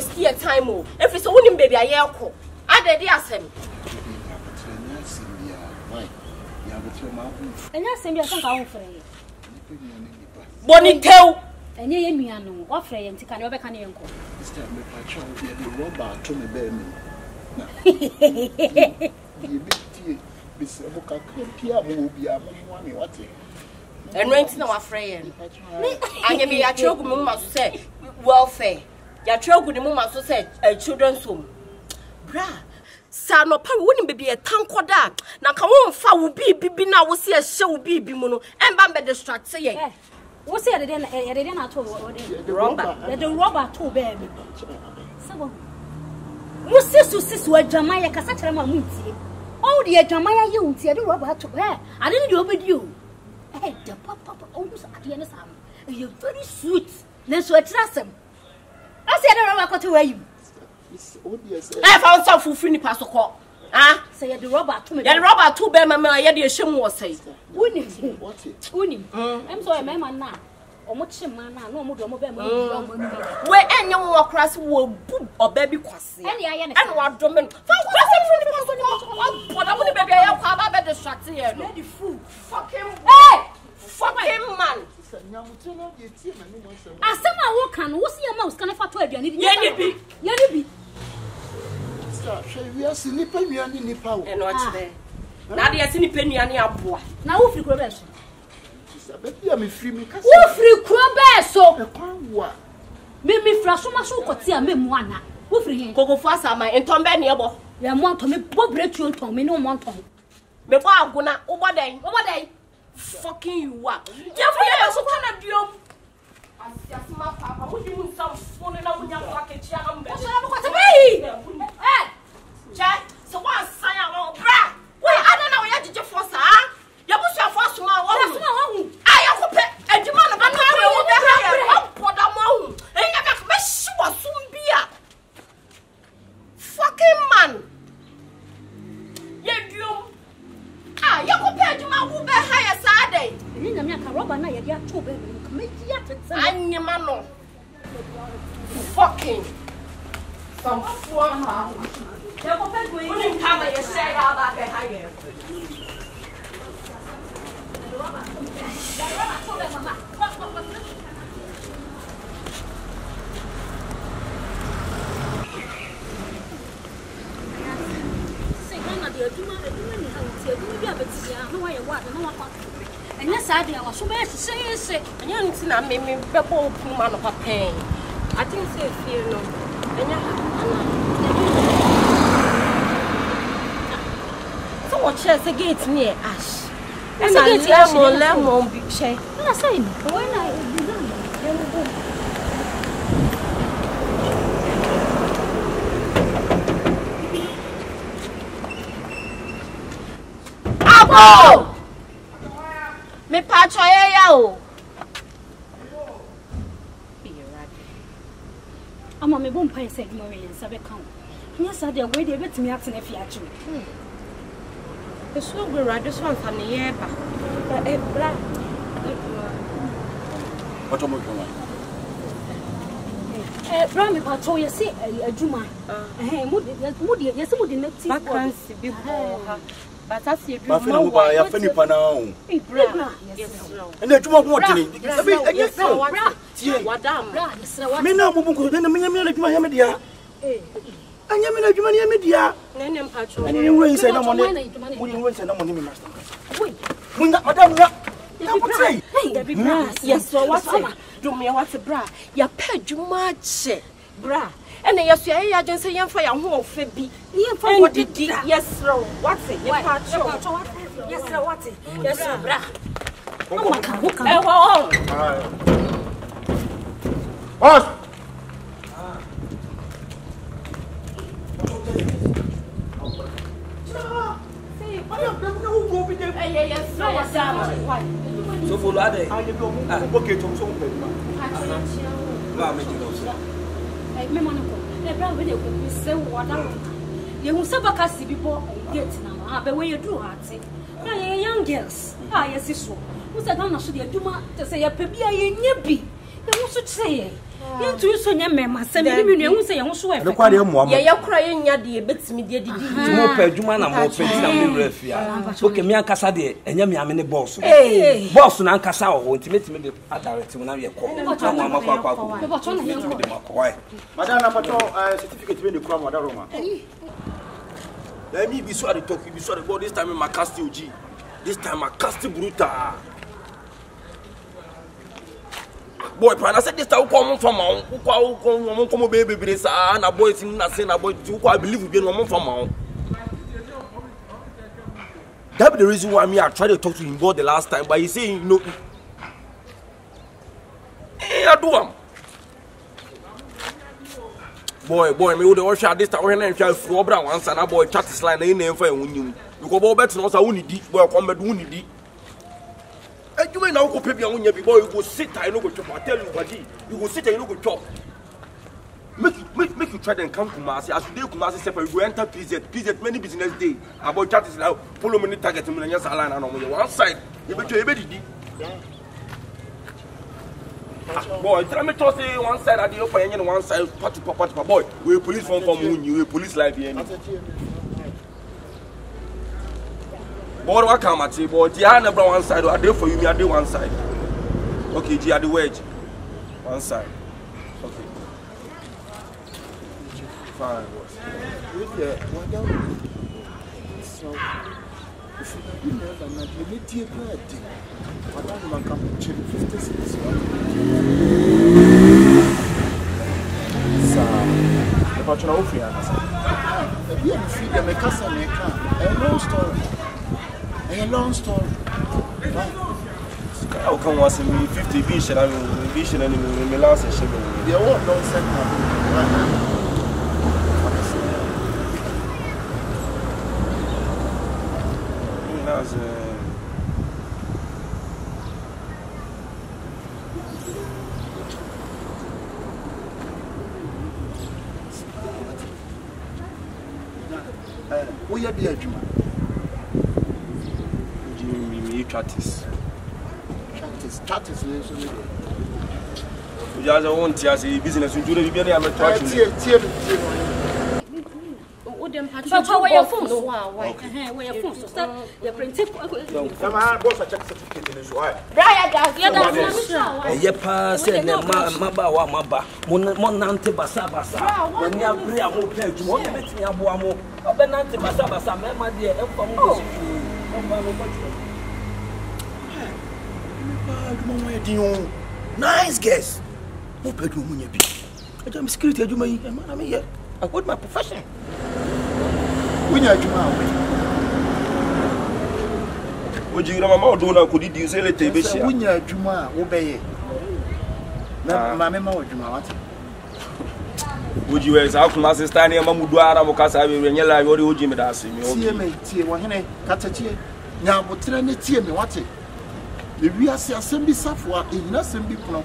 waste your time. If it's only baby, I yell. I did asem. And I send you some out for you. Bonito. And you know, offer and take another canyon. This time, my child, the robber to me, baby. And rent no friend. And you be a choke mumma say welfare. Your choke with the mumma so said a children's home. Bra, son no pa wouldn't be a tank or that. Now come on, fa will be now will see a show be mono and bambe distract say. What's it then? I didn't at all. The robber too, baby. So, what's this where Jamaica Cassatra Munti? Oh, dear Jamaica, you see the robber to her. I didn't do with you. Hey, the papa almost at the end of time. You're very sweet. Let's trust him. I said, I don't know to wear you. I found some food free pass call. Ah, say the robber to me. The robber too, baby, mamma, I had the shame was say. Wouldn't what it? Wouldn't I'm sorry, mamma now. Or much man, no more where any young across will boom or baby quasi. And what drumming? What I want baby, I have a distraction here. Lady fool. Fuck him. Hey! Fuck him, man. I said, my work can what's your mouse? Can I for 12? Yanni, we are seeing penny and power. And what's there? Now, there's any penny and your boy. Now, who free crobes? I'm free. Who free crobes? So, me flash so much. What's your memoir? Who free go fast? Am I in Tom Bennyable? You want to make Bob Rachel Tom, me no want Tom. Before I'm gonna over day. Fucking you up. Yeah, so kind of you. Yes, my papa, would you move some phone and I would not walk a chair? Hey, Jack, so one sign out, bra. Wait, I don't know where did you force her? You push your first small one. I have a pet, and you want to put them on. And you have a sure soon be a fucking man. You. Ah, you compared to my woman higher Saturday. And then I'm a robber, now you're 2 baby. I'm your man. Fucking. Some form. You cover your share about the higher. And yes, I was so bad to say, and you didn't see I made me bubble man of a pain. I think so, fear no. So, what chairs the gate near Ash? And I lemon, big shade. I say, when I oh! Me patch yo. I'm on my bone pie said Marie and Sabe count. Yes, I did wait a bit to me up in a fiat. The so good ride this one from the year back. What am I going? Brammy, I told you, see a Juma. Moody, yes, would not see vacancy before. But I see you buy a penny panel. And the Juma watching it. Yes, madam. Me now, Bubu, then a million like my Hamadia. And you mean like money, media. And you will say no money. We will say no money, master. Wait, madam, yes, so what's do me what's a bra? Ya ped you much, bra. And then yes, I just say, young for your home, Phoebe. What did yes, what's it? Yes, what's it? Yes, bra. Boss! So for that, I don't okay to so you will never cast before get now, but when you do heart, young girls, yes, so. Who's a gun should you do to say a baby? You should say. You two so young men, 7 million say, you should have The quite a woman. You're crying, Yadi, bits me, dear. More Juman and more Pension. Okay, me and Cassade, and Yami, I'm in the boss. Boss and Cassao won't make me direct when I call. Madame, certificate in the crown, Madame. Let me be sorry to talk. You be sorry about this time in my castle G. This time I cast brutal. Boy, I said this time come from come baby brace and a boy in nothing about you. I believe we be from mount. That's the reason why I tried to talk to him about the last time, but he saying no. I do am. Boy, me would watch this time when I try to Brown once and a boy chat is line in name for you. You go about better not a wounded deep, well, combat wounded deep. And you may now go pay on your boy, you go sit, I know what I tell you, buddy. You go sit and you go chop. Make you try and come to Marcy. As you come Marcy, separate, you enter PZ, many business day. About chat is now, follow me target to Millennials Align on one side. You bet you a baby. Boy, tell me to say one side at the upper end and one side, party, boy. We police from you, police live here. Boy, what come at you, boy? Dia never one side, I do for you, I do one side. Okay, Dia the wedge. One side. Okay. Fine, boss. So, if you never met me, dear birthday, I don't want to come to 56. The patron of Fiana. If you feed them a castle, a long story. A long story. How come was me 50 vision and vision and in the last session? They all don't send me. We are the Juma. Chatis. We just want to see business in Julie. We are a But where your phone? Where your phone? So your principal. Come on, boss, I check certificate in his wife. Brian, Yepa said, Maba, Monante Basabasa. When you are free, I will play to one minute. Abuamo, Benante Basabasa, my dear, nice guess. What bedroom will you be? I'm security. I got my profession. When you're would you know Dona could you say a television? When you're Juma, obey. Mamma or Juma. Would you as out Master Stanley and Mamuduara Mocasa when you like what you Jimmy Darcy? Tea, one Catachi. Now, but tell me, tea me what it. If we are assembly software, it doesn't be pro.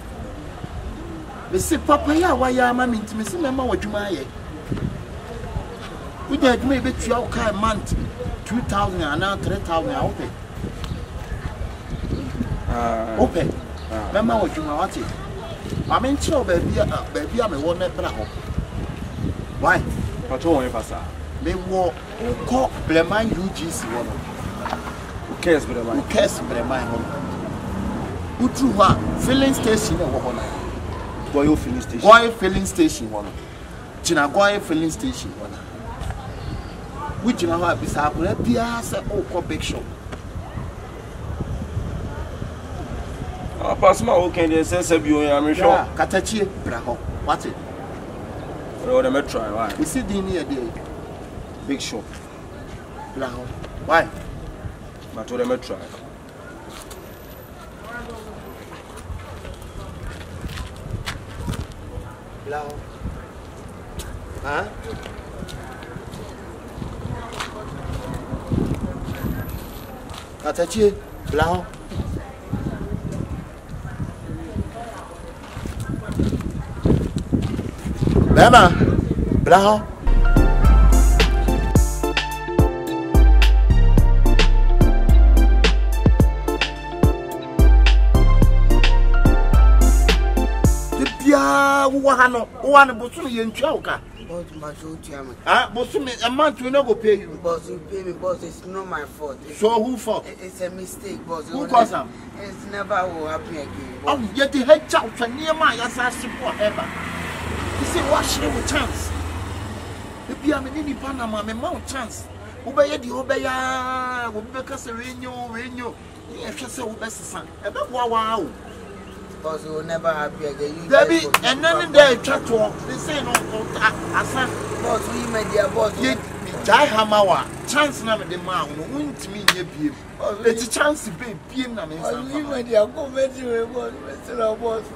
They say, Papa, why am I mean to Miss Mamma or Juma? We did maybe 12 a month, 2,000 and now 3,000 out there. Open. Mamma or Juma, what it? I mean, so baby, I'm a one net. Why? What all of us are? They were called Bleman UGC one. Who cares but a cares but a man? Who threw her filling station or one? Boy, filling station. Boy, filling station one. Chinagoy filling station one. Which you know how this happened? Piazza or big shop. Pass my okay, they say, I'm sure. Catachi, Braho. What's it? Oh, the metro. Why? We see the near day. Big shop. Braho. Why? But to the metro. Braho. Huh? Catachi, Braho. Bema, Braho. wahano, one bosom yen choka. Boss, my show to him. Bosom a month will never pay you. Boss, you pay me, boss. It's not my fault. So who fault? It's a mistake, boss. Who caused them? It's never will happen again. Oh, yet the head child for near my assassin forever. You see, what she with chance? If you are in Panama, my mount chance. Obey the Obeya, will be a Reno. Yes, just so best son. Wow. Boss, you will never happy again. Debbie, and none there chat talk. They say no, Asa. Boss, we made their boss. Yet, die Hamawa. Chance number the man won't to me near Pim. It's a chance to pay Pim. We made their commentary, boss.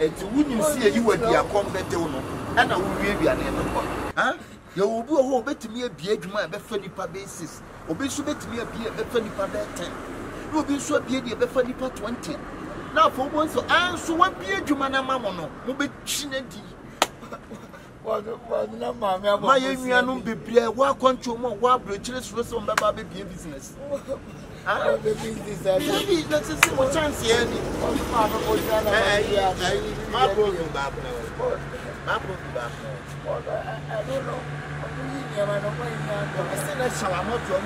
And wouldn't see you were their combat, and I will be an end. Huh? You will be a whole bet to me a beer, my befriendly basis. Obey so bet me a beer, befriendly per 10. You will be so beer, befriendly per 20. Now for once, and so one beer, Jumana Mamono, will be chinedy. My young baby, what control more, what bridges was on baby business. Ah, the business, that's a simple chance here. My broken back now. My broken back now. I don't know. I said that shall I not to a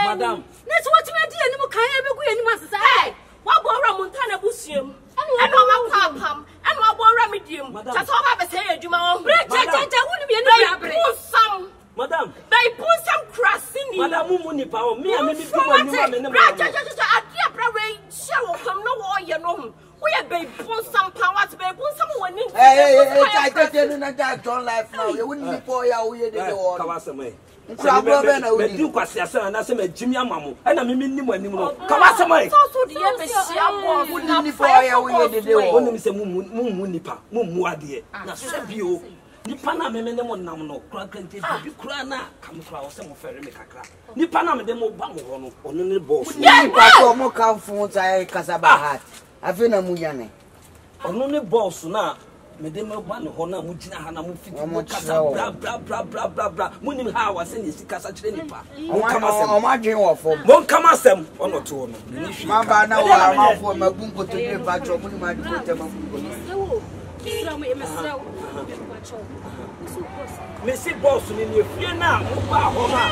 Madam, that's what you do. And you can't ever go anymore. Hey, what about Ramontana Busium? And what about Pam? And what about Remedium? That's all I say. You wouldn't be any some. Madam, they put some cross in you. Madam, Muni Power, me and me. We are baby, some power to be someone. Hey, I don't like now. You wouldn't be poor. You did do Quasia and I say Jimmy Mamu, and I'm minimum anymore. Come on, some way. wouldn't be poor. You did the Munipa, Mumuadi. Now, Sabio, Nipana Memon Namno, Crackant, Crana, come from some of Ferremecacra. Nipana demo Bamu, on the boss. Yeah, more confion I Casaba. I've been a Muyane. On the boss now. Medema one hona mujina hana mufiti mukasa bra munim ha wasen yesi kasa kire nipa o ma dwen wo fo mon kama asem ono to no ma ba na wa ma fo magun ko to ne ba tro munim adi ko te magun Messi boss ni ne fie na mo ba ho ma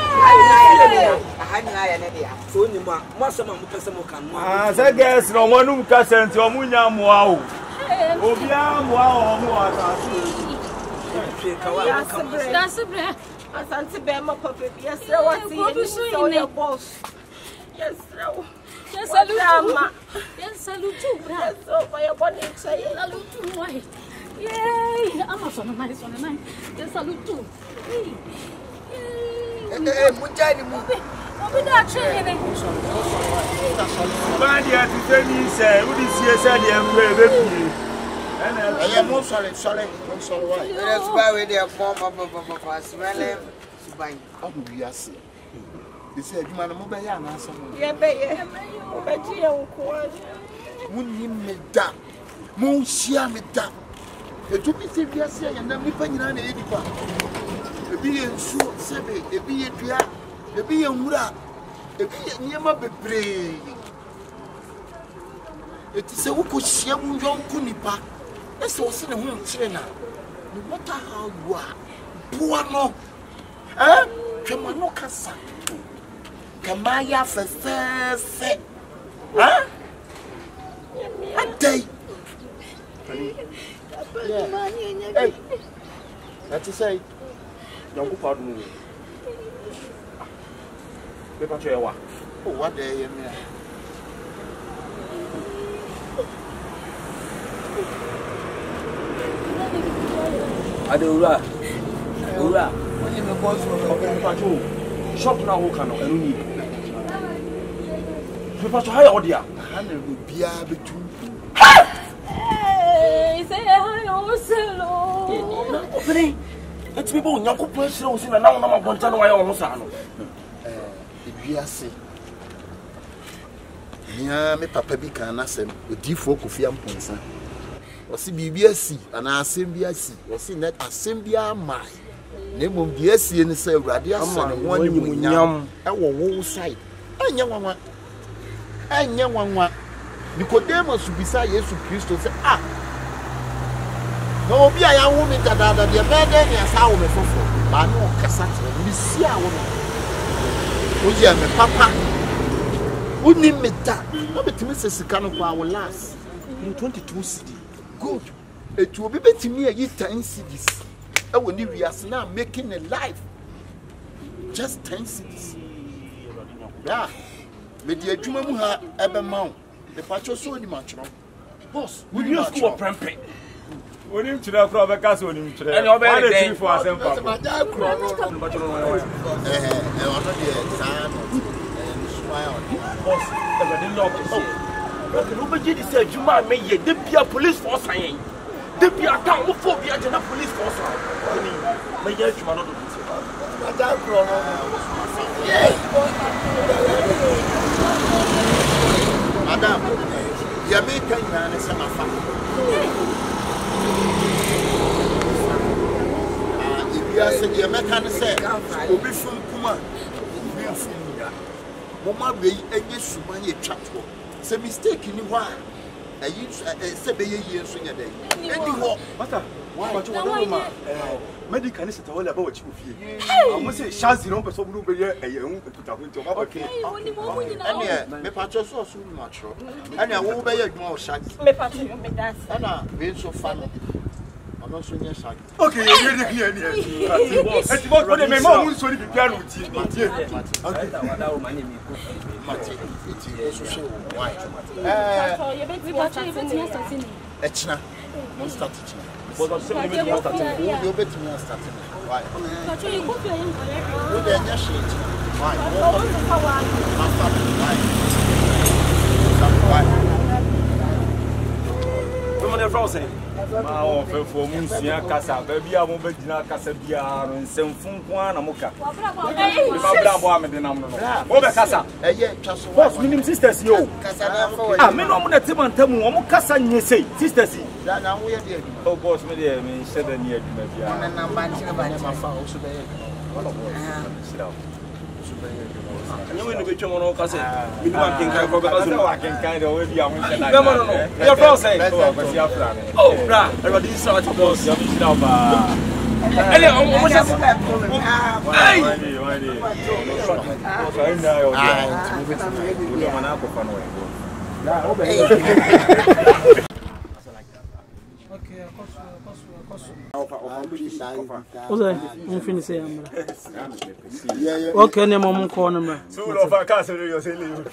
ahanya ya ne dia so ni ma masema mo pese mo kan mo say guys no monum ka senti o munya mo a o Obia mo a o mo asase That's a breath. Asante be ma papa yes what you so your boss. Yes, yes, salute. Yes, salute too, yes, so for your body say salute too. Why? Yay! I'm also nice on the night. Yes, salute too. Mujani mu. Obi da chere. Bad ya to tell me say who this here said the I am most sorry. Why? Let's buy with their form of smelling. How do we see? They said, you man, I'm over here and answer. Yeah, baby, Wouldn't me down. Moon share me down. The two people we are saying, and then we find an editor. The being so savvy, the being Pia, the being Mura, the being Yama be brave. It is a Wuku Shiamu Young Kunipa. That's also the moon trainer. No matter how you are, poor no. Eh? Kamano Kasa. Kamaya Fese. Huh? A day. Hey, that's to say, don't go pardon me. Oh, what day you mean? Adura. Shop now who can You pass high audio. Hana will be able to. Hey, say hi, oh, Opening. It's people who are pressure in a now number one channel. I almost know. If you are sick, near me, Papa Bicana, with you for Confion. Or see BBSC and our Symbiac, or see that Assembia my name of the SC and say Radius and one you yam our whole side. And young one, and young one. Nicodemus beside Jesus Christ say, ah, no, be a woman that the abandoned as how we for. I know Cassat, we see our woman. Oh, yeah, my papa. Wouldn't him make that? Not to Mrs. Sicano for our last in 22 city. Good. It will be better me a year 10 cities. I will leave us now making a life. Just 10 cities. Yeah. With the Jumamuha ever mount. The patcho so much. Boss, we use school of Pramping. When you to the crowd, a castle in him today. And you're very for us. Boss, I didn't know to say. Nobody said you might make it. There be a police force. There be a town of phobia and a police force. May you not do Madam, you make a man as a family. If you are saying your mechanic said, will be from Puma, we are from Muda. Mama be a yes, money chat. Say mistake in the war. I use a years in a day. What? Medical is all about what you feel. I must say, Shaz, you know, but so blue, a young put up into our case. And me patches so soon much. And I will be a more shag. Me patches, me that's. And I being so funny. I'm not so near shag. Okay, you're it's about what my mom will be piano with you. But I'm saying you bet me starting. Why? But you go to him. Would they just shit? Why? Women are frozen. My for Musia Casa, baby, I won't be Casa and some Funquan Amoka. Over Casa, what's meaning sisters? You, I mean, I'm not even telling you, I'm Casa, you say, sisters. Oh, boss, me, me, 7 years, maybe. And I'm you will be tomorrow, cousin. You can kind of be young. You're frozen. Oh, brah, everybody is out of boss. Okay, no more corner. so, of our castle, you're saying.